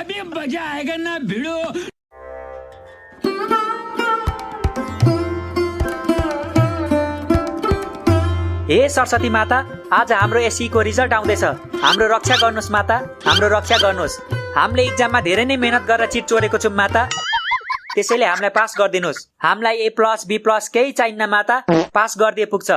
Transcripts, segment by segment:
अभी मजा आएगा ना भिड़ो। हे सरस्वती माता, आज हाम्रो एसई को रिजल्ट आउँदैछ। हाम्रो रक्षा गर्नुस् माता, हाम्रो रक्षा गर्नुस्। हामीले एक्जाममा धेरै नै मेहनत गरेर चिट चोरेको छौं माता, त्यसैले हामीलाई पास गरिदिनुस्। हामीलाई A+ B+ केही चाहिन्न माता, पास गरिदिए पुग्छ।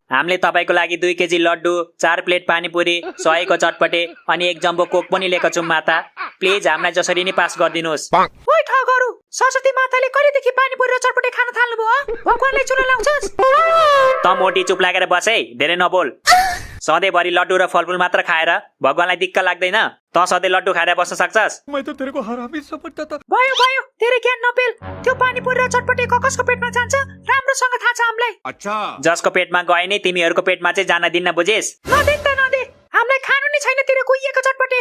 हामीले तपाईको लागि 2 केजी लड्डु, 4 प्लेट पानीपुरी, 100 को चटपटे अनि 1 जम्बो कोक पनि लिएको छौं माता। प्लिज हामीलाई जसरी नि पास गरिदिनुस्। ओइ ठगहरू, सरस्वती माताले कहिलेदेखि पानीपुरी र चटपटे खान थाल्नुभयो? भगवानलाई चुना लाउँछस्? त मोटी चुप लागेर बस है, धेरै नबोल। सधैँभरि लड्डु र फलफुल मात्र खाएर भगवानलाई दिक्क लाग्दैन? त सधैँ लड्डु खाएर बस्न सक्छस्? मैं तो तेरे को हरामी समझता था। भयो, तेरे ज्ञान नपेल। त्यो पानीपुरी र चटपटे कसको पेटमा जान्छ? राम्रोसँग थाहा छ हामीलाई। अच्छा, जसको पेटमा गए नि तिमीहरूको पेटमा चाहिँ जान दिन्न, बुझेस्? नदे। हामीलाई खानु नै छैन तेरो कुहिएको चटपटे।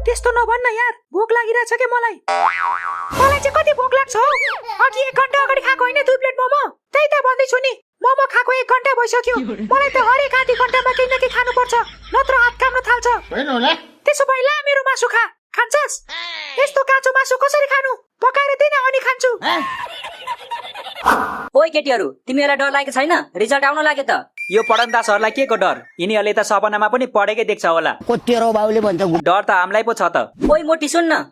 त्यस्तो नभन्न यार, भोक लागिरहेछ के मलाई। मलाई चाहिँ कति भोक लाग्छ हौ? अघि 1 घण्टा अगाडि खाएको होइन 2 प्लेट मोमो? त्यही त भन्दैछु नि, मोमो खाएको 1 घण्टा भइसक्यो। मलाई त हरेक आधी घण्टामा केही न केही खानुपर्छ, नत्र हात काम्न थाल्छ। त्यसो भए ला मेरो मासु खा। खान्छस्? यस्तो काँचो मासु कसरी खानु? पकाएर दिन अनि खान्छु। ओइ केटीहरू, तिमीहरूलाई डर लागेको छैन? रिजल्ट आउन लाग्यो त। यो पढन्दासहरूलाई के को डर? यिनीहरूले त सपनामा पनि पढेकै देख्छ होला। तेरो बाउले भन्छ डर त हामीलाई पो छ त। ओइ मोटी सुन्न,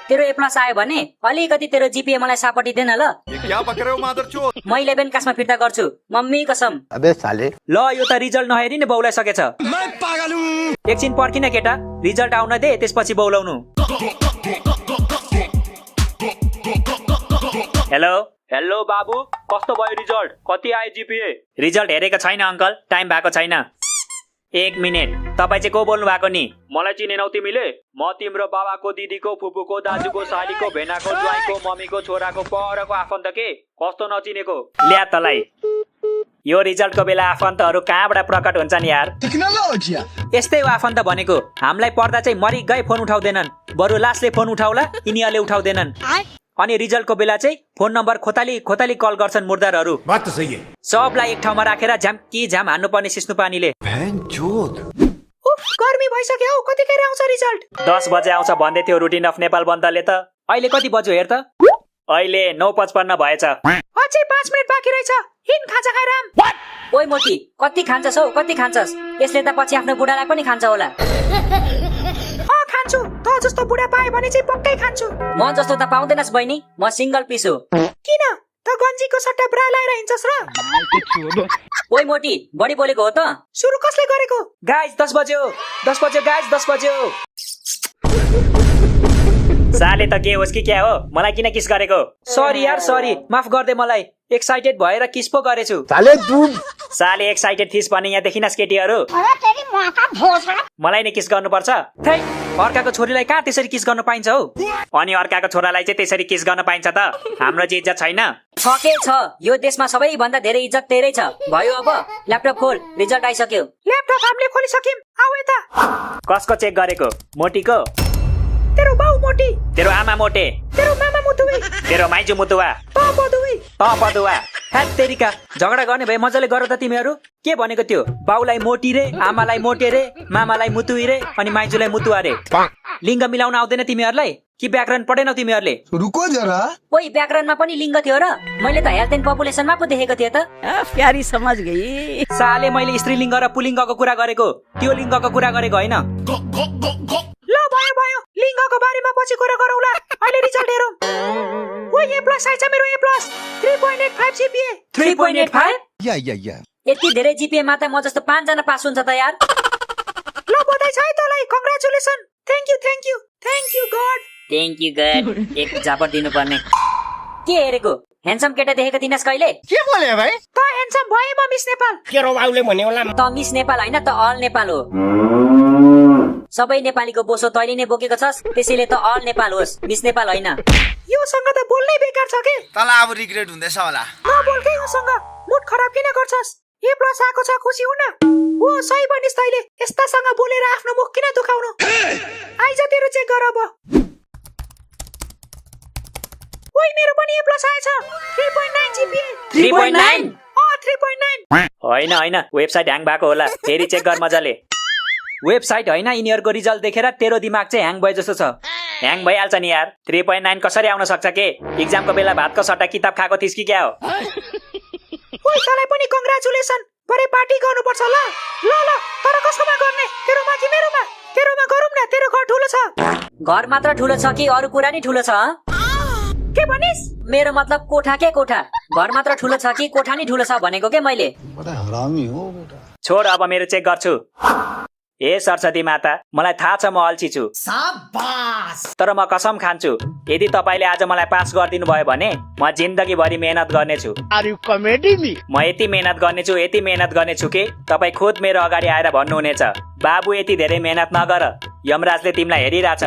तेरो A+ आयो भने अलिकति तेरो जीपीए मलाई सापटिदेन ल। ये क्या बक रहे हो मादरचोद? म 11 क्लासमा फिर्ता गर्छु, मम्मी कसम। अबे साले ल यो त रिजल्ट नहेरी नै बौलाई सकेछ। मैं पागल हूँ। एकछिन पर्खिन केटा, रिजल्ट आउन दे, त्यसपछि बौलाउनु। हेलो बाबु, कस्तो भयो रिजल्ट? कति आयो जीपीए? रिजल्ट हेरेको छैन अङ्कल, टाइम भएको छैन। 1 मिनेट, तपाईँ चाहिँ को बोल्नु भएको नि? मलाई चिनेनौ तिमीले? म तिम्रो बाबाको, दिदीको, फुपूको, दाजुको, सालीको, भेनाको, ज्वाइँको, मम्मीको, छोराको, परको आफन्त के? कस्तो नचिनेको? ल्या तलाई। यो रिजल्टको बेला आफन्तहरू कहाँबाट प्रकट हुन्छन् यार? यस्तै हो आफन्त भनेको। हामीलाई पढ्दा चाहिँ मरि गए फोन उठाउँदैनन्, बरु लास्टले फोन उठाउला, यिनीहरूले उठाउँदैनन्। अनि रिजल्टको बेला चाहिँ फोन नम्बर खोताली कल गर्छन् मुर्दारहरू। बात तो सही है। सबलाई एक ठाउँमा राखेर झ्याम हान्नुपर्ने सिस्नु पानीले। उफ, गर्मी भइसक्यो हौ। कतिखेर आउँछ रिजल्ट? 10 बजे आउँछ भन्दै थियो रुटिन अफ नेपाल बन्दले त। अहिले कति बज्यो हेर त? अहिले 9:55 भएछ। अझै 5 मिनेट बाँकी रहेछ। हिन खाजा खाएर आम। ओइ मोटी, कति खान्छस् हौ? कति खान्छस्? यसले त पछि आफ्नो बुढालाई पनि खान्छ होला। खान्छु। त जस्तो बुढा पाए भने चाहिँ पक्कै खान्छु। म जस्तो त पाउँदैनस् बहिनी, म सिंगल पिस हो। किन? त गन्जीको सट्टा ब्रा लाएर हिँड्छस् र? ओइ मोटी, बढी बोलेको हो त? सुरु कसले गरेको? गाइस 10 बज्यो गाइस, 10 बज्यो। साले त के होस् कि क्या हो? मलाई किन किस गरेको? सरी यार, सरी, माफ गर्दे मलाई। एक्साइटेड भएर किस पो गरेछु। साले एक्साइटेड थिस भने यहाँ देखिनस् केटीहरू? मलाई नै किस गर्नुपर्छ? थै, अर्काको छोरीलाई कहाँ त्यसरी किस गर्न पाइन्छ हौ? अनि अर्काको छोरालाई चाहिँ त्यसरी किस गर्न पाइन्छ त? हाम्रो चाहिँ इज्जत छैन? छके छ, यो देशमा सबैभन्दा धेरै इज्जत तेरै छ। भयो अब ल्यापटप खोल, रिजल्ट आइसक्यो। ल्यापटप हामीले खोलिसक्यौं। आऊ यता। कसको चेक गरेको? मोटीको? तेरो बाउ मोटी। तेरो आमा मोटे। तेरो मामा मुतुवी। तेरो माइजू मुतुवा। पदुवा। हैट तेरिका, झगडा गर्ने भए मजाले गर त तिमीहरू। के भनेको त्यो? बाउलाई मोटी रे, आमालाई मोटे रे, मामालाई मुतुवी रे, अनि माइजूलाई मुतुवा रे। लिङ्ग मिलाउन आउँदैन तिमीहरूलाई? कि व्याकरण पढेनौ तिमीहरूले? रुको जरा। ओइ व्याकरणमा पनि लिङ्ग थियो र? मैले त हेल्थ एन्ड पपुलेसनमा पो देखेको थिएँ त। प्यारी समझ गई। साले मैले स्त्रीलिङ्ग र पुलिङ्गको कुरा गरेको, त्यो लिङ्गको कुरा गरेको होइन। ल भयो, लिङ्गको बारेमा पछि कुरा गरौँला। अहिले रिजल्ट हेरौँ। ओइ A+ आइछ मेरो A+, 3.85 जीपीए। 3.85? या यति धेरै जीपीए मा त म जस्तो 5 जना पास हुन्छ त यार। ल बधाई छ है तलाई। Congratulation. Thank you God. Thank you God. एक झापट दिनुपर्ने। के हेरेको? ह्यान्डसम केटा देखेको थिइनस् कहिले? के बोले भाइ? त ह्यान्डसम भए म मिस नेपाल। तेरो बाउले भन्यो होला। त मिस नेपाल हैन त अल नेपाल हो। सबै नेपालीको बोसो तैँले नै बोकेको छस्, त्यसैले त अल नेपाल होस्, मिस नेपाल हैन। योसँग त बोल्नै बेकार छ के? तँलाई अब रिग्रेट हुँदैछ होला। नबोल के योसँग। मुड खराब किन गर्छस्? A+ आएको छ, खुसी हुन। ओ सही भनिस् तैले। यस्तासँग बोलेर आफ्नो मुख किन दुखाउनु? आइज तेरो चेक गर अब। ओइ मेरो पनि A+ आएछ। 3.9 जीपीए। 3.9? 3.9। होइन, वेबसाइट ह्याङ भएको होला। फेरि चेक गर मजाले। वेबसाइट होइन यिनीहरूको रिजल्ट देखेर तेरो दिमाग चाहिँ ह्याङ भयो जस्तो छ। ह्याङ भइहाल्छ नि यार। 3.9 कसरी आउन सक्छ के? इक्जामको बेला भातको सट्टा किताब खाएको थिइस् कि क्या हो? ओइ तँलाई पनि कङ्ग्रेचुलेसन। भरे पार्टी गर्नुपर्छ ल। ल ल तर कसकोमा गर्ने? तेरोमा कि मेरोमा? तेरोमा गरौँ न, तेरो घर ठुलो छ। घर मात्र ठुलो छ कि अरू कुरा नि ठुलो छ? के भनिस्? मेरो मतलब कोठा के कोठा? घर मात्र ठुलो छ कि कोठा नि ठुलो छ भनेको के मैले? छोड अब मेरो चेक गर्छु। ए सरस्वती माता, मलाई थाहा छ म अल्छी छु, तर म कसम खान्छु यदि तपाईँले आज मलाई पास गरिदिनु भयो भने म जिन्दगीभरि मेहनत गर्नेछु। म यति मेहनत गर्नेछु कि तपाईँ खुद मेरो अगाडि आएर भन्नुहुनेछ, बाबु यति धेरै मेहनत नगर, यमराजले तिमीलाई हेरिरहेछ।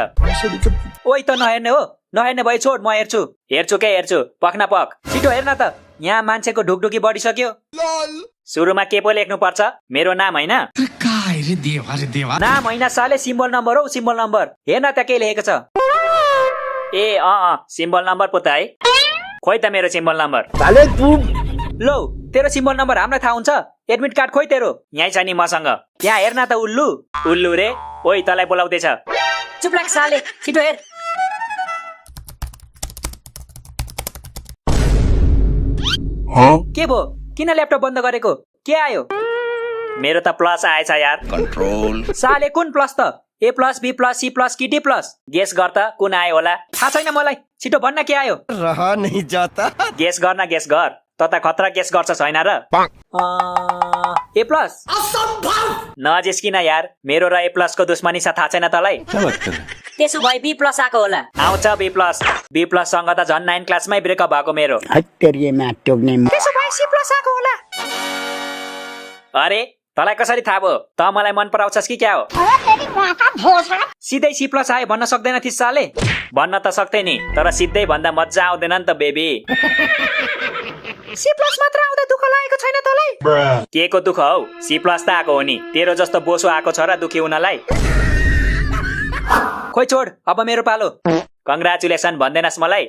ओइ त नहेर्ने हो? नहेर्ने भए छोड, म हेर्छु। पक्न पक, छिटो हेर्न त, यहाँ मान्छेको ढुकढुकी बढिसक्यो। सुरुमा के पो लेख्नु पर्छ? मेरो नाम होइन? नाम होइन साले, सिम्बल नम्बर हो, सिम्बल नम्बर। हेर्न त के लेखेको छ? ए सिम्बल नम्बर पो त है। खोइ त मेरो सिम्बल नम्बर। लो तेरो सिम्बल नम्बर हामीलाई थाहा हुन्छ। एडमिट कार्ड खोइ तेरो? यहीँ छ नि मसँग। यहाँ हेर्न त उल्लु रे। ओइ तँलाई बोलाउँदैछ। चुप लाग साले, छिटो हेर। के भो? किन ल्यापटप बन्द गरेको? के आयो? मेरो त प्लस आएछ यार। कंट्रोल साले कुन प्लस त? A plus, B plus, C plus कि डी प्लस? गेस गर त कुन आयो होला? थाहा छैन मलाई, छिटो भन्न के आयो? रहा नहीं जाता। गेस गर। त खतरा गेस गर्छ छैन र? ए प्लस। नजिस्किन यार, मेरो र ए प्लस को दुश्मनी छ, थाहा छैन तँलाई? त्यसो भए बी प्लस आएको होला। आउँछ बी प्लस सँग त झन् 9 क्लासमै ब्रेकअप भएको मेरो। त्यसो भए सी प्लस आएको होला। अरे तँलाई कसरी थाहा भयो? त मलाई मन पराउँछस् कि क्या हो? सिधै सी प्लस आयो भन्न सक्दैन थिस् साले? भन्न त सक्थे नि, तर सिधै भन्दा मजा आउँदैन नि त बेबी। सी प्लस मात्र आउँदा दुःख लागेको छैन तँलाई? के को दुःख हौ? सी प्लस त आएको हो नि, तेरो जस्तो बोसो आएको छ र दुखी हुनलाई? खोइ छोड, अब मेरो पालो। कङ्ग्रेचुलेसन भन्दैनस् मलाई?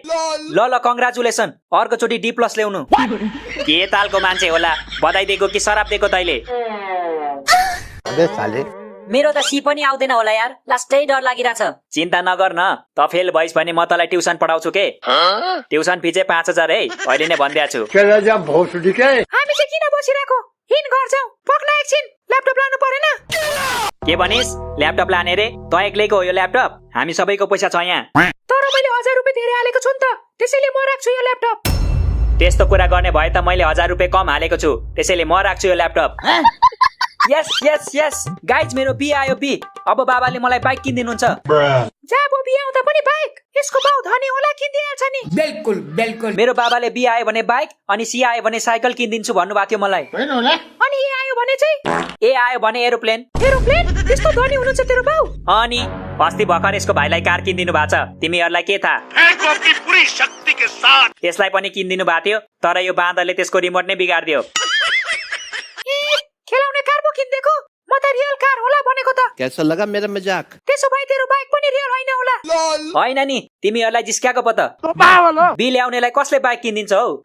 ल कङ्ग्रेचुलेसन। अर्को चोटि डी प्लस ल्याउनु। के तालको मान्छे होला? बधाई दिएको कि शराब दिएको तैले? मेरो त सी पनि आउँदैन होला यार, लास्टै डर लागिरहेछ। चिन्ता नगर न, त फेल भइस् भने म तँलाई ट्युसन पढाउँछु के। ट्युसन फी चाहिँ 5000 है, अहिले नै भनिदिएको छु। हामी चाहिँ किन बसिरहेको? हिन घर जाऊ, पक्न एकछिन, ल्यापटप लानु परेन? के भनिस्? ल्यापटप लाने रे? त एक्लैको हो यो ल्यापटप? हामी सबैको पैसा छ यहाँ। तर मैले 1000 रुपियाँ धेरै हालेको छु नि त, त्यसैले म राख्छु यो ल्यापटप। त्यस्तो कुरा गर्ने भए त मैले 1000 रुपियाँ कम हालेको छु, त्यसैले म राख्छु यो ल्यापटप। यस गाइज, मेरो बी आयो बी। अब बाबाले मलाई बाइक किनिदिनुहुन्छ। जाबो बी आउँदा पनि बाइक? यसको बाउ धनी होला, किनिदिहाल्छ नि। बिल्कुल। मेरो बाबाले बी आयो भने बाइक अनि सी आयो भने साइकल किनिदिन्छु भन्नुभएको थियो मलाई। अनि ए आयो भने चाहिँ? ए आयो भने एरोप्लेन। त्यस्तो धनी हुनुहुन्छ तेरो बाउ? अनि अस्ति भर्खर यसको भाइलाई कार किनिदिनु भएको छ, तिमीहरूलाई के थाहा? त्यसलाई पनि किनिदिनु भएको थियो, तर यो बाँदरले त्यसको रिमोट नै बिगारिदियो। खेलाउने कार पो किनिदिएको? म त रियल कार होला भनेको त। कैसा लगा मेरा मजाक? त्यसो भए तेरो बाइक पनि रियल होइन होला? होइन नि, तिमीहरूलाई जिस्क्याएको पो त। बी ल्याउनेलाई कसले बाइक किनिदिन्छ हौ?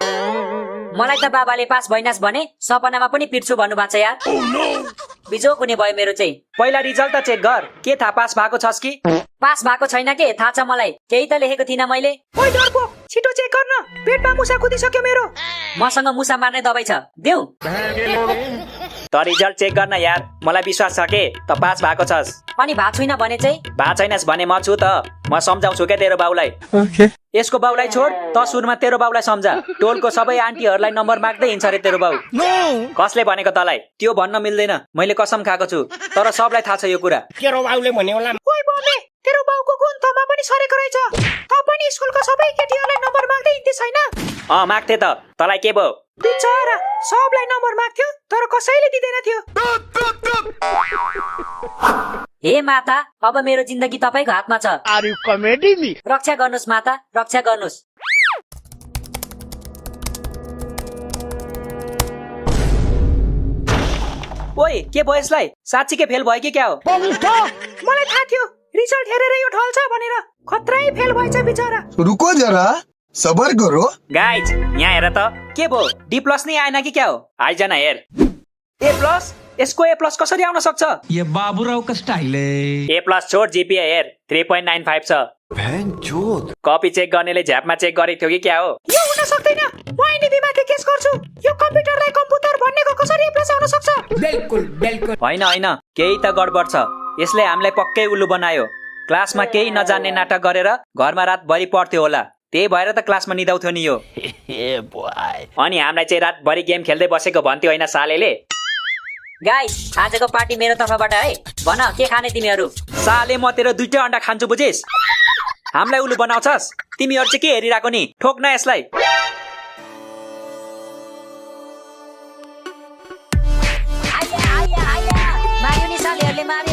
मलाई त बाबाले पास भइनास् भने सपनामा पनि पिट्छु भन्नुभएको छ यार। बिजोक हुने भयो मेरो चाहिँ। पहिला रिजल्ट त चेक गर, के थाहा पास भएको छस् कि? पास भएको छैन के थाहा छ मलाई, केही त लेखेको थिइनँ मैले। ओइ डरपो, छिटो चेक गर्न, पेटमा मुसा कुदिसक्यो मेरो। मसँग मुसा मार्ने दबाई छ, देऊ। त रिजल्ट चेक गर्न यार, मलाई विश्वास छ के त पास भएको छस्। अनि भएको छैन भने चाहिँ? भएको छैनस् भने म छु त, म सम्झाउँछु क्या तेरो बाउलाई। यसको बाउलाई छोड, त सुरुमा तेरो बाउलाई सम्झा। टोलको सबै आन्टीहरूलाई नम्बर माग्दै हिँड्छ रे तेरो बाउ। कसले भनेको तँलाई? त्यो भन्न मिल्दैन, मैले कसम खाएको छु, तर सबलाई थाहा छ यो कुरा। तेरो बाउले भन्यो होला। ओइ बमे, तेरो बाउको गुण तमा पनि सरेको रहेछ। त पनि स्कुलको सबै केटीहरूलाई नम्बर माग्दै हिँड्दै छैन? माग्थे त, तँलाई के भयो? बिचरा, सबलाई नम्बर माग्थ्यो तर कसैले दिँदैन थियो। हे माता, अब मेरो जिन्दगी तपाईको हातमा छ। रक्षा गर्नुस् माता, रक्षा गर्नुस्। ओइ के भयो यसलाई? साँच्चीकै फेल भयो कि क्या हो? मलाई थाहा थियो रिजल्ट हेरेर यो ढल्छ भनेर, खत्रै फेल भएछ बिचरा। रुको जरा, सबर करो। गाइज यहाँ हेर त, के भयो? डी प्लस नै आएन कि क्या हो? आइज न हेर। ए यसको ए प्लस कसरी आउन सक्छ? ये बाबुरावको स्टाइल है। ए प्लस छोड जीपीए हेर 3.95 छ। कपी चेक गर्नेले झ्यापमा चेक गरेको थियो कि क्या हो? यो हुन सक्दैन। म एनबी माथि केस गर्छु। यो कम्प्युटरलाई कम्प्युटर भन्नेको कसरी ए प्लस आउन सक्छ? होइन होइन, केही त गडबड छ। यसले हामीलाई पक्कै उल्लु बनायो। क्लासमा केही नजान्ने नाटक गरेर घरमा रातभरि पढ्थ्यो होला। त्यही भएर त क्लासमा निदाउँथ्यो नि यो। अनि हामीलाई चाहिँ रातभरि गेम खेल्दै बसेको भन्थ्यो होइन सालेले? गाइस, आजको पार्टी मेरो तर्फबाट है। भन के खाने तिमीहरू? साले म तेरो 2टा अन्डा खान्छु बुझिस? हामीलाई उल्लु बनाउँछस्? तिमीहरू चाहिँ के हेरिरहेको नि? ठोक न यसलाई। आया आया आया, मार्यो नि सालेहरूले मार्यो।